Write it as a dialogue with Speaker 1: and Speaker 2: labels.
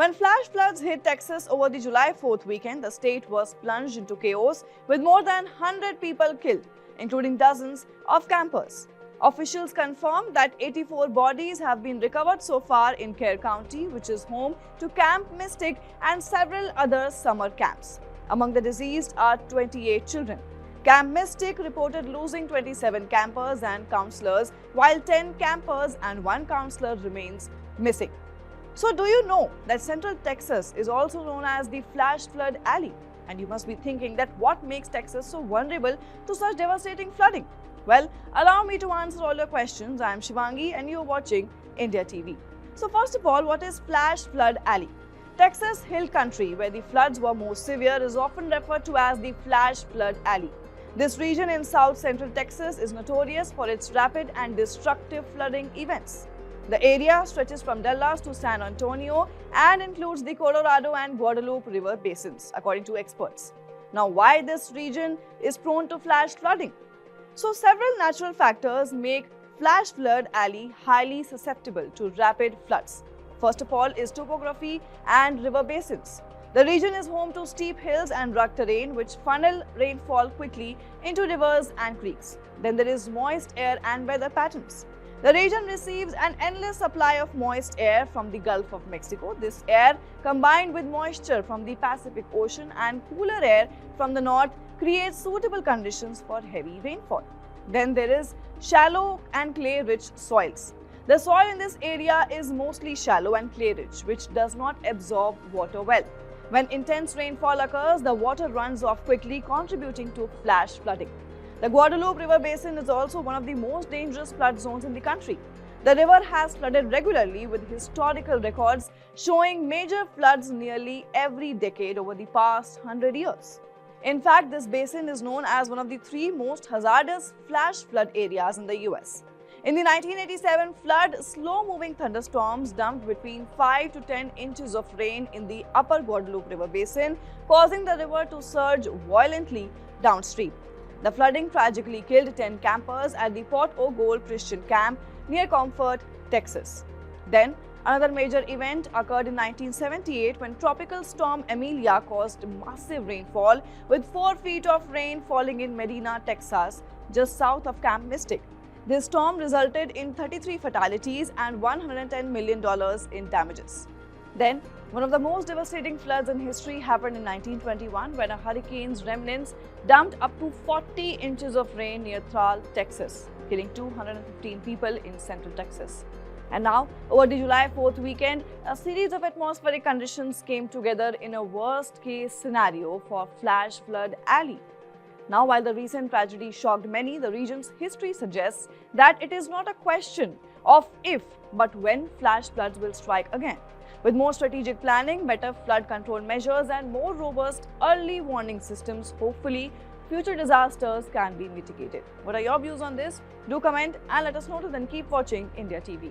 Speaker 1: When flash floods hit Texas over the July 4th weekend, the state was plunged into chaos with more than 100 people killed, including dozens of campers. Officials confirmed that 84 bodies have been recovered so far in Kerr County, which is home to Camp Mystic and several other summer camps. Among the deceased are 28 children. Camp Mystic reported losing 27 campers and counselors, while 10 campers and 1 counselor remains missing. So do you know that Central Texas is also known as the Flash Flood Alley? And you must be thinking that what makes Texas so vulnerable to such devastating flooding? Well, allow me to answer all your questions. I am Shivangi and you are watching India TV. So first of all, what is Flash Flood Alley? Texas Hill Country, where the floods were most severe, is often referred to as the Flash Flood Alley. This region in south central Texas is notorious for its rapid and destructive flooding events. The area stretches from Dallas to San Antonio and includes the Colorado and Guadalupe River basins, according to experts. Now, why this region is prone to flash flooding? So, several natural factors make Flash Flood Alley highly susceptible to rapid floods. First of all is topography and river basins. The region is home to steep hills and rugged terrain which funnel rainfall quickly into rivers and creeks. Then there is moist air and weather patterns. The region receives an endless supply of moist air from the Gulf of Mexico. This air, combined with moisture from the Pacific Ocean and cooler air from the north, creates suitable conditions for heavy rainfall. Then there is shallow and clay-rich soils. The soil in this area is mostly shallow and clay-rich, which does not absorb water well. When intense rainfall occurs, the water runs off quickly, contributing to flash flooding. The Guadalupe River Basin is also one of the most dangerous flood zones in the country. The river has flooded regularly with historical records showing major floods nearly every decade over the past 100 years. In fact, this basin is known as one of the 3 most hazardous flash flood areas in the US. In the 1987 flood, slow-moving thunderstorms dumped between 5 to 10 inches of rain in the upper Guadalupe River Basin, causing the river to surge violently downstream. The flooding tragically killed 10 campers at the Pot O' Gold Christian Camp near Comfort, Texas. Then, another major event occurred in 1978 when Tropical Storm Amelia caused massive rainfall with 4 feet of rain falling in Medina, Texas, just south of Camp Mystic. This storm resulted in 33 fatalities and $110 million in damages. Then, one of the most devastating floods in history happened in 1921 when a hurricane's remnants dumped up to 40 inches of rain near Thrall, Texas, killing 215 people in central Texas. And now, over the July 4th weekend, a series of atmospheric conditions came together in a worst-case scenario for Flash Flood Alley. Now, while the recent tragedy shocked many, the region's history suggests that it is not a question of if, but when flash floods will strike again. With more strategic planning, better flood control measures and more robust early warning systems, hopefully, future disasters can be mitigated. What are your views on this? Do comment and let us know. Then keep watching India TV.